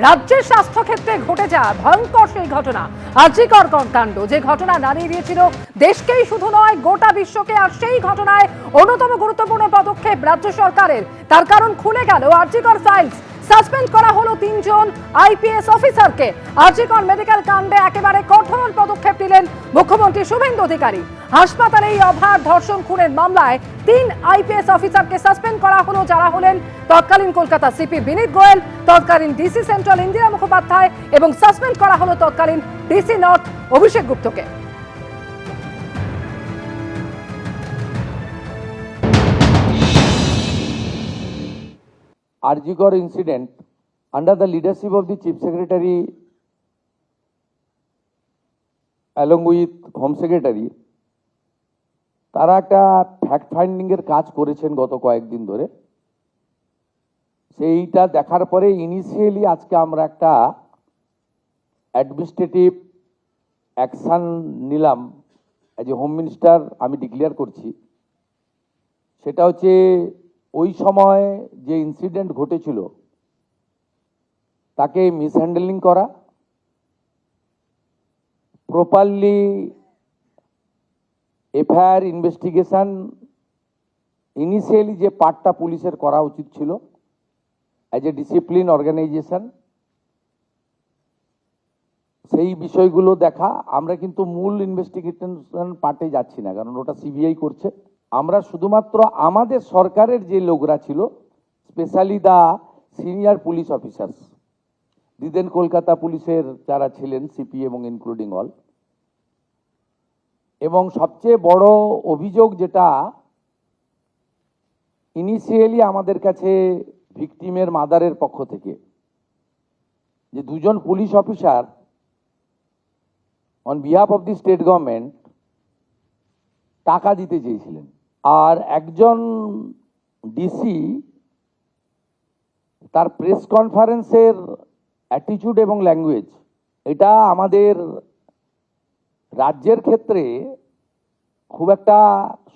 রাজ্যের স্বাস্থ্য ক্ষেত্রে ঘটে যাওয়া ভয়ঙ্কর সেই ঘটনা আরজিকর কাণ্ড, যে ঘটনা নাড়িয়ে দিয়েছিল দেশকেই শুধু নয় গোটা বিশ্বকে। আর সেই ঘটনায় অন্যতম গুরুত্বপূর্ণ পদক্ষেপ রাজ্য সরকারের, তার কারণ খুলে গেল আরজিকর ফাইলস। সাসপেন্ড করা হলো 3 জন আইপিএস অফিসারকে। আরজিকর মেডিকেল কাণ্ডে একেবারে কঠোর পদক্ষেপ নিলেন মুখ্যমন্ত্রী শুভেন্দু অধিকারী। হাসপাতালে এই অভাব ধর্ষণ খুনের মামলায় 3 আইপিএস অফিসারকে সাসপেন্ড করা হলো, যারা হলেন তৎকালীন কলকাতা সিপি বিনীত গোয়েল, তৎকালীন ডিসি সেন্ট্রাল ইন্দিরা মুখোপাধ্যায় এবং সাসপেন্ড করা হলো তৎকালীন DC north Abhishek গুপ্তকে। Arjigor incident under the leadership of the Chief Secretary along with Home Secretary, তারা একটা ফ্যাক্ট ফাইন্ডিং এর কাজ করেছেন গত কয়েকদিন ধরে। সেইটা দেখার পরে ইনিশিয়ালি আজকে আমরা একটা অ্যাডমিনিস্ট্রেটিভ অ্যাকশন নিলাম। এজ এ হোম মিনিস্টার আমি ডিক্লেয়ার করছি, সেটা হচ্ছে ওই সময় যে ইনসিডেন্ট ঘটেছিল তাকে মিসহ্যান্ডেলিং করা, প্রপারলি এফআইআর ইনভেস্টিগেশন ইনিশিয়ালি যে পার্টটা পুলিশের করা উচিত ছিল অ্যাজ এ ডিসিপ্লিন অর্গানাইজেশন, সেই বিষয়গুলো দেখা। আমরা কিন্তু মূল ইনভেস্টিগেশন পার্টে যাচ্ছি না, কারণ ওটা সিবিআই করছে। আমরা শুধুমাত্র আমাদের সরকারের যে লোকরা ছিল, specially the senior police officers, the then Kolkata পুলিশের যারা ছিলেন সিপি এবং ইনক্লুডিং অল, এবং সবচেয়ে বড় অভিযোগ যেটা ইনিশিয়ালি আমাদের কাছে ভিকটিমের মাদারের পক্ষ থেকে, যে 2 জন police officer on behalf of the state government টাকা দিতে চেয়েছিলেন, আর একজন ডিসি তার প্রেস কনফারেন্সের অ্যাটিটিউড এবং ল্যাঙ্গুয়েজ, এটা আমাদের রাজ্যের ক্ষেত্রে খুব একটা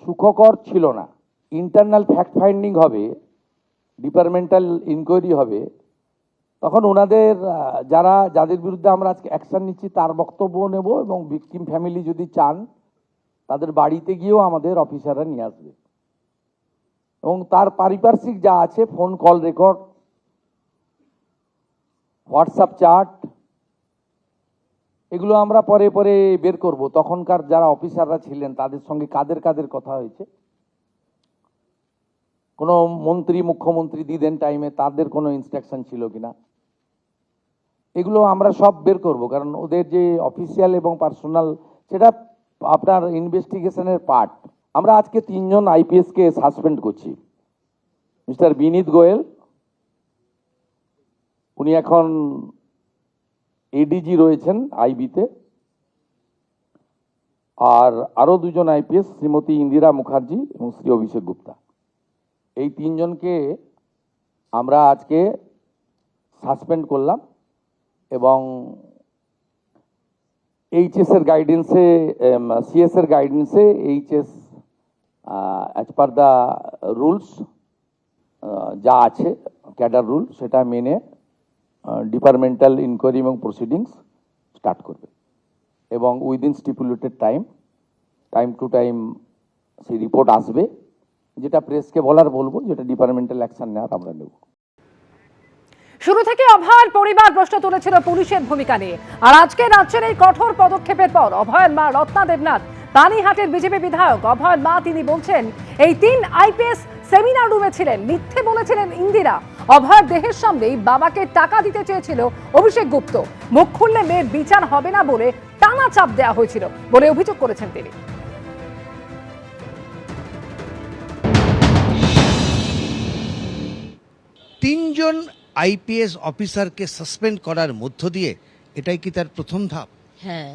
সুখকর ছিল না। ইন্টারনাল ফ্যাক্ট ফাইন্ডিং হবে, ডিপার্টমেন্টাল ইনকোয়ারি হবে, তখন ওনাদের যাদের বিরুদ্ধে আমরা আজকে অ্যাকশন নিচ্ছি তার বক্তব্য নেব, এবং ভিকটিম ফ্যামিলি যদি চান তাদের বাড়িতে গিয়েও আমাদের অফিসাররা নিয়ে আসবে, এবং তার পারিপার্শ্বিক যা আছে phone call record, WhatsApp chat, এগুলো আমরা পরে পরে বের করব। তখনকার যারা অফিসাররা ছিলেন তাদের সঙ্গে কাদের কাদের কথা হয়েছে, কোনো মন্ত্রী মুখ্যমন্ত্রী দিদেন টাইমে তাদের কোনো ইনস্ট্রাকশন ছিল কিনা, এগুলো আমরা সব বের করব। কারণ ওদের যে অফিসিয়াল এবং পার্সোনাল, সেটা আপনার ইনভেস্টিগেশনের পার্ট। আমরা আজকে 3 জন আইপিএসকে সাসপেন্ড করছি। মিস্টার বিনীত গোয়েল, উনি এখন এডিজি রয়েছেন আইবিতে, আর আরো 2 জন আইপিএস, শ্রীমতী ইন্দিরা মুখার্জি এবং শ্রী অভিষেক গুপ্তা। এই 3 জনকে আমরা আজকে সাসপেন্ড করলাম, এবং এইচএস এর গাইডেন্সে, সিএস এর গাইডেন্সে HS as per the rules যা আছে ক্যাডার রুল, সেটা মেনে ডিপার্টমেন্টাল ইনকোয়ারি এবং প্রসিডিংস স্টার্ট করবে, এবং within stipulated time to time সেই রিপোর্ট আসবে। যেটা প্রেসকে বলবো, যেটা ডিপার্টমেন্টাল অ্যাকশন নেওয়ার আমরা নেব। শুরু থেকে অভয়ের পরিবার প্রশ্ন তুলেছিল পুলিশের ভূমিকা নিয়ে, আর আজকে রাজ্যের এই কঠোর পদক্ষেপের পর অভয়ের মা রত্না দেবনাথ, পানিহাটির বিজেপি বিধায়ক, অভয়ের মা, তিনি বলছেন এই 3 আইপিএস সেমিনার রুমে ছিলেন, মিথ্যে বলেছিলেন ইন্দিরা। অভয়ের দেহের সামনেই বাবাকে টাকা দিতে চেয়েছিল অভিষেক গুপ্ত। মুখ খুললে মেয়ের বিচার হবে না বলে টানা চাপ দেওয়া হয়েছিল বলে অভিযোগ করেছেন তিনি। 3 জন আইপিএস অফিসারকে সাসপেন্ড করার মধ্য দিয়ে এটাই কি তার প্রথম ধাপ? হ্যাঁ,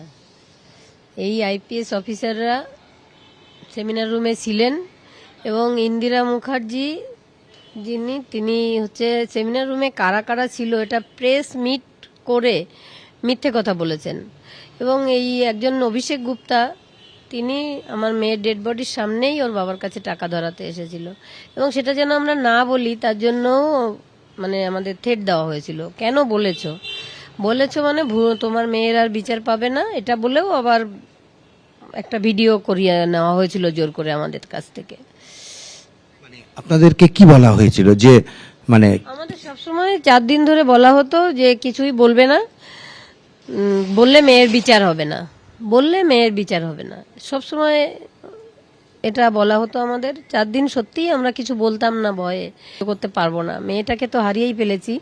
এই আইপিএস অফিসাররা সেমিনার রুমে ছিলেন, এবং ইন্দিরা মুখার্জি তিনি হচ্ছে সেমিনার রুমে কারা কারা ছিল এটা প্রেস মিট করে মিথ্যে কথা বলেছেন। এবং এই একজন অভিষেক গুপ্তা, তিনি আমার মেয়ের ডেড বডির সামনেই ওর বাবার কাছে টাকা ধরাতে এসেছিল, এবং সেটা যেন আমরা না বলি তার জন্য মানে আমাদের থ্রেট দেওয়া হয়েছিল। কেন বলেছো মানে তোমার মেয়ের আর বিচার পাবে না, এটা বলেও আবার একটা ভিডিও করিয়ে নেওয়া হয়েছিল জোর করে আমাদের কাছ থেকে। আপনাদেরকে কি বলা হয়েছিল যে মানে আমাদের সবসময় 4 দিন ধরে বলা হতো যে কিছুই বলবে না, বললে মেয়ের বিচার হবে না, বললে মেয়ের বিচার হবে না, সবসময় এটা বলা হতো আমাদের। 4 দিন সত্যিই আমরা কিছু বলতাম না, ভয়ে করতে পারবো না, মেয়েটাকে তো হারিয়েই ফেলেছি,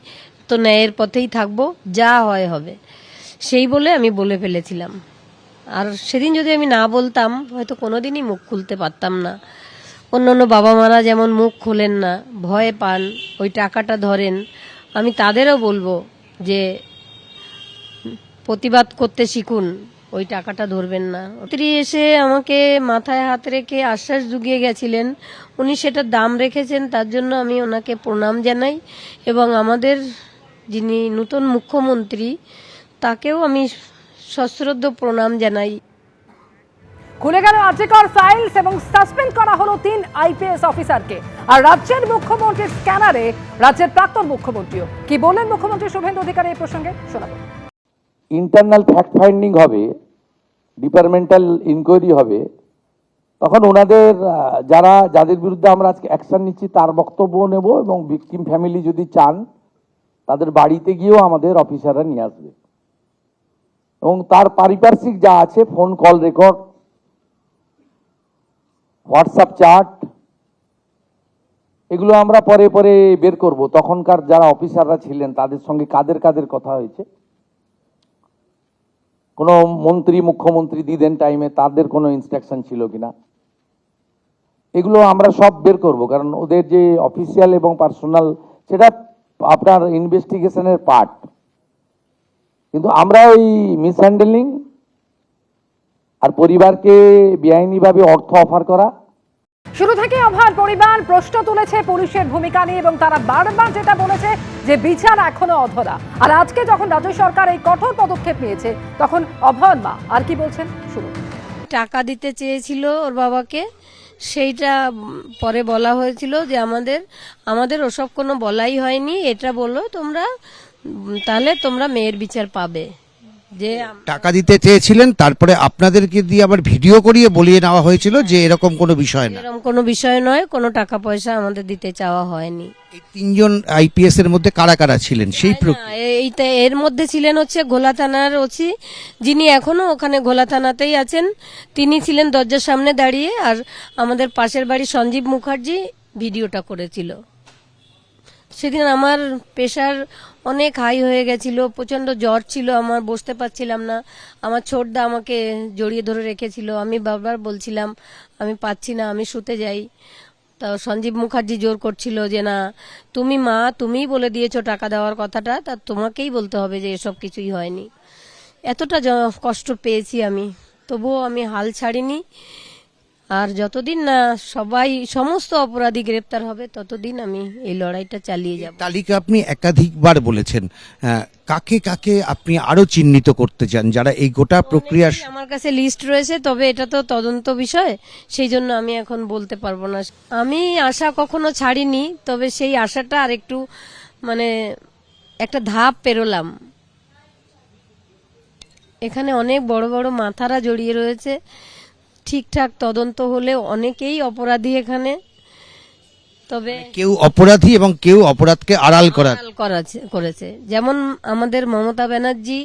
তো ন্যায়ের পথেই থাকবো, যা হয় হবে, সেই বলে আমি বলে ফেলেছিলাম। আর সেদিন যদি আমি না বলতাম হয়তো কোনোদিনই মুখ খুলতে পারতাম না। অন্যান্য বাবা মারা যেমন মুখ খোলেন না, ভয় পান, ওই টাকাটা ধরেন, আমি তাদেরও বলবো যে প্রতিবাদ করতে শিখুন, ওই টাকাটা ধরবেন না। স্ত্রী এসে আমাকে মাথায় হাত রেখে আশ্বাস জুগিয়ে গেছিলেন, উনি সেটার দাম রেখেছেন, তার জন্য আমি ওনাকে প্রণাম জানাই। এবং আমাদের যিনি নতুন মুখ্যমন্ত্রী, তাকেও আমি সশ্রদ্ধ প্রণাম জানাই। খুলে গেল আরজিকর ফাইলস এবং সাসপেন্ড করা হলো 3 আইপিএস অফিসারকে। আর রাজ্যের মুখ্যমন্ত্রীর স্ক্যানারে রাজ্যের প্রাক্তন মুখ্যমন্ত্রীও কি বললেন মুখ্যমন্ত্রী শুভেন্দু অধিকারী এই প্রসঙ্গে শোনাবো। ইন্টারনাল ফ্যাক্ট ফাইন্ডিং হবে, ডিপার্টমেন্টাল ইনকোয়ারি হবে, তখন ওনাদের যাদের বিরুদ্ধে আমরা আজকে অ্যাকশন নিচ্ছি তার বক্তব্য নেব, এবং ভিকটিম ফ্যামিলি যদি চান তাদের বাড়িতে গিয়েও আমাদের অফিসাররা নিয়ে আসবে, এবং তার পারিপার্শ্বিক যা আছে, phone call record, WhatsApp chat, এগুলো আমরা পরে পরে বের করব। তখনকার যারা অফিসাররা ছিলেন তাদের সঙ্গে কাদের কাদের কথা হয়েছে, কোনো মন্ত্রী মুখ্যমন্ত্রী দিদেন টাইমে তাদের কোনো ইনস্ট্রাকশন ছিল কিনা, এগুলো আমরা সব বের করব। কারণ ওদের যে অফিসিয়াল এবং পার্সোনাল, সেটা আপনার ইনভেস্টিগেশনের পার্ট, কিন্তু আমরা ওই মিসহ্যান্ডেলিং আর পরিবারকে বেআইনিভাবে অর্থ অফার করা। শুরু থেকে অভয়ার পরিবার প্রশ্ন তুলেছে পুলিশের ভূমিকা নিয়ে, এবং তারা বারবার যেটা বলেছে যে বিচার এখনো অধরা। আর আজকে যখন রাজ্য সরকার এই কঠোর পদক্ষেপ নিয়েছে, তখন অভয়ার মা আর কি বলছেন শুনুন। টাকা দিতে চেয়েছিল ওর বাবাকে, সেইটা পরে বলা হয়েছিল যে আমাদের ওসব কোনো বলাই হয়নি, এটা বলো তোমরা, তাহলে তোমরা মেয়ের বিচার পাবে। যে টাকা দিতে চেয়েছিলেন, তারপরে আপনাদেরকে দিয়ে আবার ভিডিও করিয়ে বলিয়ে নেওয়া হয়েছিল যে এরকম কোনো বিষয় না, এরকম কোনো বিষয় নয়, কোনো টাকা পয়সা আমাদের দিতে চাওয়া হয়নি। এই 3 জন আইপিএস এর মধ্যে কারা কারা ছিলেন সেই এইটা এর মধ্যে ছিলেন হচ্ছে ঘোলা থানার ওসি, যিনি এখনো ওখানে ঘোলা থানাতেই আছেন, তিনি ছিলেন দরজার সামনে দাঁড়িয়ে। আর আমাদের পাশের বাড়ি সঞ্জীব মুখার্জি ভিডিওটা করেছিল। সেদিন আমার প্রেশার অনেক হাই হয়ে গেছিল, প্রচন্ড জ্বর ছিল, আমার বসতে পারছিলাম না, আমার ছোটদা আমাকে জড়িয়ে ধরে রেখেছিল, আমি বারবার বলছিলাম আমি পাচ্ছি না, আমি শুতে যাই। তা সঞ্জীব মুখার্জি জোর করছিল যে না, তুমি মা, তুমিই বলে দিয়েছো টাকা দেওয়ার কথাটা, তা তোমাকেই বলতে হবে যে এসব কিছুই হয়নি। এতটা কষ্ট পেয়েছি আমি, তবুও আমি হাল ছাড়িনি। আর যতদিন না সমস্ত অপরাধী গ্রেপ্তার হবে, ততদিন আমি এই লড়াইটা চালিয়ে যাব। তালিকা আপনি একাধিকবার বলেছেন, কাকে কাকে আপনি আরো চিহ্নিত করতে চান যারা এই গোটা প্রক্রিয়া? আমার কাছে লিস্ট রয়েছে, তবে এটা তো তদন্ত বিষয়, সেই জন্য আমি এখন বলতে পারবো না। আমি আশা কখনো ছাড়িনি, তবে সেই আশাটা আর একটু মানে একটা ধাপ পেরোলাম। এখানে অনেক বড় বড় মাথারা জড়িয়ে রয়েছে, ঠিকঠাক তদন্ত হলে অনেকেই অপরাধী এখানে, তবে কেউ অপরাধী এবং কেউ অপরাধকে আড়াল করেছে। যেমন আমাদের মমতা ব্যানার্জি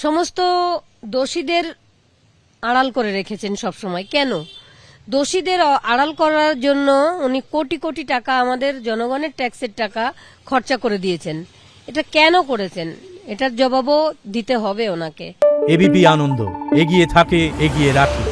সমস্ত দোষীদের আড়াল করে রেখেছেন সবসময়। কেন? দোষীদের আড়াল করার জন্য উনি কোটি কোটি টাকা আমাদের জনগণের ট্যাক্সের টাকা খরচা করে দিয়েছেন। এটা কেন করেছেন, এটার জবাবও দিতে হবে ওনাকে। এবিপি আনন্দ, এগিয়ে থাকে, এগিয়ে রাখে।